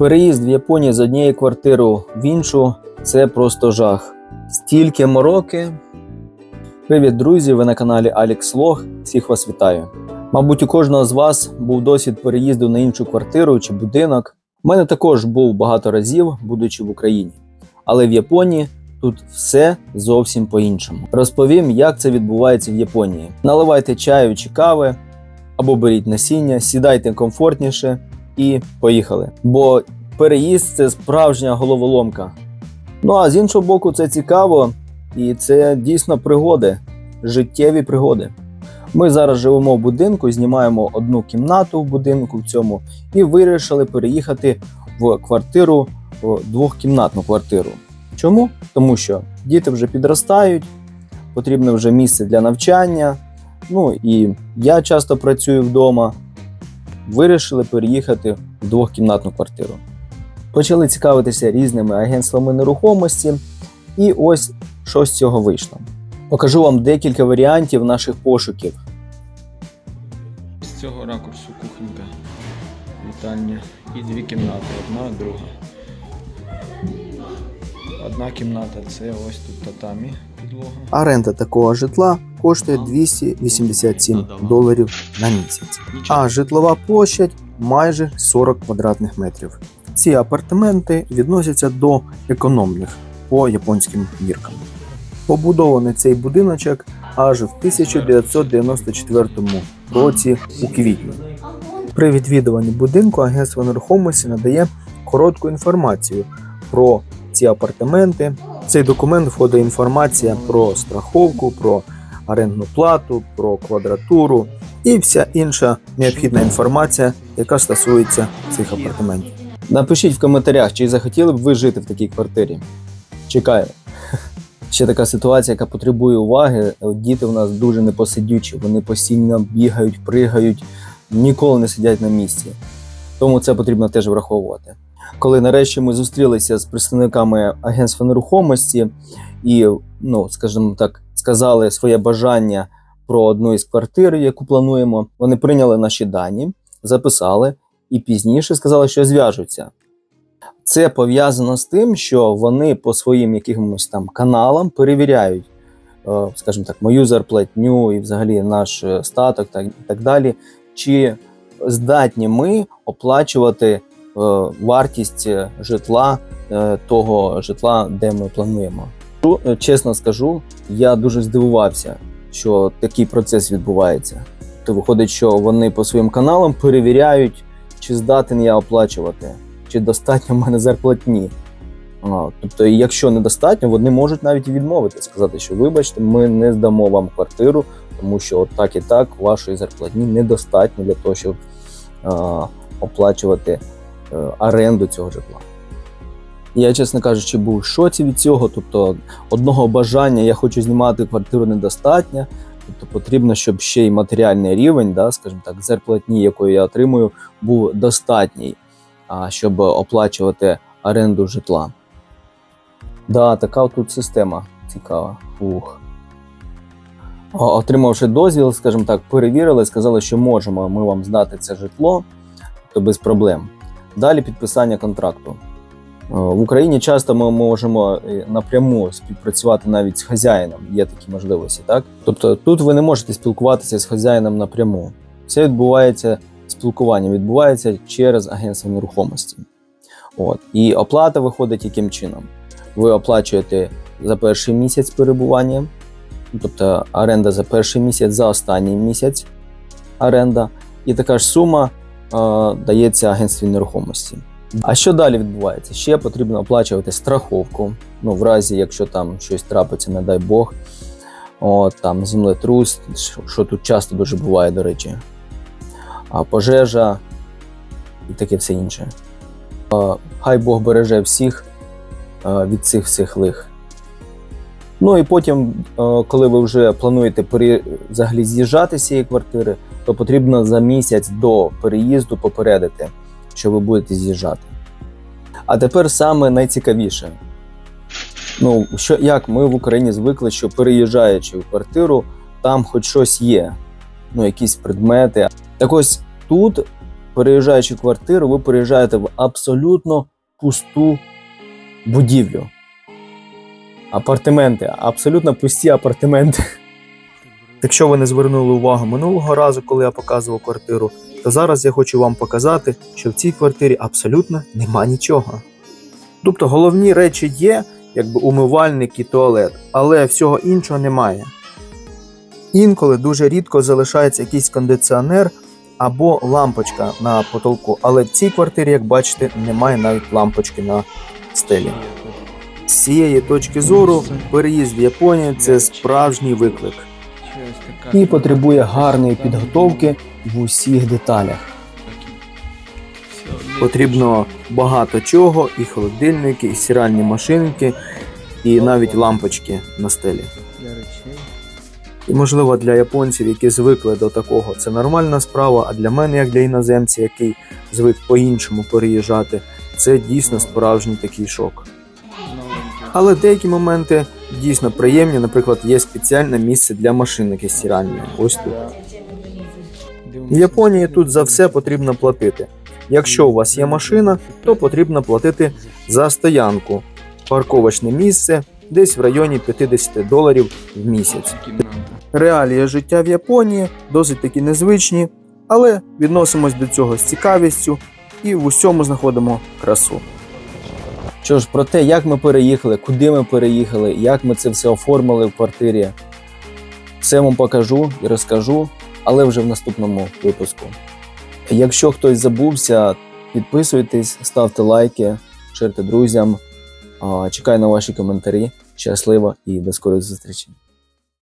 Переїзд в Японії з однієї квартири в іншу – це просто жах. Стільки мороки. Привіт, друзі! Ви на каналі Алекс Влог. Всіх вас вітаю. Мабуть, у кожного з вас був досвід переїзду на іншу квартиру чи будинок. У мене також був багато разів, будучи в Україні. Але в Японії тут все зовсім по-іншому. Розповім, як це відбувається в Японії. Наливайте чаю чи кави, або беріть насіння, сідайте комфортніше і поїхали. Бо переїзд – це справжня головоломка. Ну а з іншого боку, це цікаво і це дійсно пригоди, життєві пригоди. Ми зараз живемо в будинку, знімаємо одну кімнату в будинку в цьому і вирішили переїхати в квартиру, в двохкімнатну квартиру. Чому? Тому що діти вже підростають, потрібно вже місце для навчання, ну і я часто працюю вдома. Вирішили переїхати в двохкімнатну квартиру. Почали цікавитися різними агентствами нерухомості і ось що з цього вийшло. Покажу вам декілька варіантів наших пошуків. З цього ракурсу кухонька, вітальня і дві кімнати, одна, друга. Одна кімната – це ось тут татамі, підлога. Оренда такого житла коштує $287 на місяць, а житлова площадь майже 40 квадратних метрів. Ці апартаменти відносяться до економних по японським міркам. Побудований цей будиночок аж в 1994 році у квітні. При відвідуванні будинку агентство нерухомості надає коротку інформацію про ці апартаменти. В цей документ входить інформація про страховку, про орендну плату, про квадратуру і вся інша необхідна інформація, яка стосується цих апартаментів. Напишіть в коментарях, чи захотіли б ви жити в такій квартирі. Чекаю. Ще така ситуація, яка потребує уваги. Діти у нас дуже непосидючі, вони постійно бігають, пригають, ніколи не сидять на місці. Тому це потрібно теж враховувати. Коли нарешті ми зустрілися з представниками агентства нерухомості і, скажімо так, сказали своє бажання про одну із квартир, яку плануємо, вони прийняли наші дані, записали і пізніше сказали, що зв'яжуться. Це пов'язано з тим, що вони по своїм якимось там каналам перевіряють, скажімо так, мою зарплатню і взагалі наш статок і так далі, чи здатні ми оплачувати вартість житла, того житла, де ми плануємо. Чесно скажу, я дуже здивувався, що такий процес відбувається. То виходить, що вони по своїм каналам перевіряють, чи здатен я оплачувати, чи достатньо в мене зарплатні. Тобто, якщо недостатньо, вони можуть навіть і відмовити, сказати, що вибачте, ми не здамо вам квартиру, тому що так і так вашої зарплатні недостатньо для того, щоб оплачувати оренду цього житла. Я, чесно кажучи, був в шоці від цього, тобто одного бажання я хочу знімати квартиру недостатньо, тобто потрібно, щоб ще й матеріальний рівень, скажімо так, зарплатні, якої я отримую, був достатній, щоб оплачувати оренду житла. Така тут система цікава. Отримавши дозвіл, скажімо так, перевірили, сказали, що можемо ми вам здати це житло, то без проблем. Далі підписання контракту. В Україні часто ми можемо напряму співпрацювати навіть з хазяїном, є такі можливості, так? Тобто тут ви не можете спілкуватися з хазяїном напряму. Це спілкування відбувається через агентство нерухомості. І оплата виходить яким чином? Ви оплачуєте за перший місяць перебування, тобто оренда за перший місяць, за останній місяць оренда, і така ж сума дається агентстві нерухомості. А що далі відбувається? Ще потрібно оплачувати страховку, в разі, якщо там щось трапиться, не дай Бог, там землетрус, що тут часто дуже буває, до речі, пожежа і таке все інше. Хай Бог береже всіх від цих всіх лих. І потім, коли ви вже плануєте взагалі з'їжджати з цієї квартири, то потрібно за місяць до переїзду попередити, що ви будете з'їжджати. А тепер саме найцікавіше. Як ми в Україні звикли, що переїжджаючи в квартиру, там хоч щось є, якісь предмети. Так ось тут переїжджаючи в квартиру, ви переїжджаєте в абсолютно пусту будівлю. Апартаменти, абсолютно пусті апартаменти. Якщо ви не звернули увагу минулого разу, коли я показував квартиру, то зараз я хочу вам показати, що в цій квартирі абсолютно нема нічого. Тобто головні речі є, якби умивальник і туалет, але всього іншого немає. Інколи дуже рідко залишається якийсь кондиціонер або лампочка на потолку, але в цій квартирі, як бачите, немає навіть лампочки на стелі. З цієї точки зору переїзд в Японію – це справжній виклик. І потребує гарної підготовки в усіх деталях. Потрібно багато чого, і холодильники, і стиральні машинки, і навіть лампочки на стелі. І можливо для японців, які звикли до такого, це нормальна справа, а для мене, як для іноземця, який звик по-іншому переїжджати, це дійсно справжній такий шок. Але деякі моменти дійсно приємні, наприклад, є спеціальне місце для машинки стиральної, ось тут. В Японії тут за все потрібно платити. Якщо у вас є машина, то потрібно платити за стоянку, парковочне місце, десь в районі $50 в місяць. Реалії життя в Японії досить таки незвичні, але відносимось до цього з цікавістю і в усьому знаходимо красу. Що ж, про те, як ми переїхали, куди ми переїхали, як ми це все оформили в квартирі, все вам покажу і розкажу, але вже в наступному випуску. Якщо хтось забувся, підписуйтесь, ставте лайки, шерте друзям. Чекаю на ваші коментарі. Щасливо і до скорої зустрічі.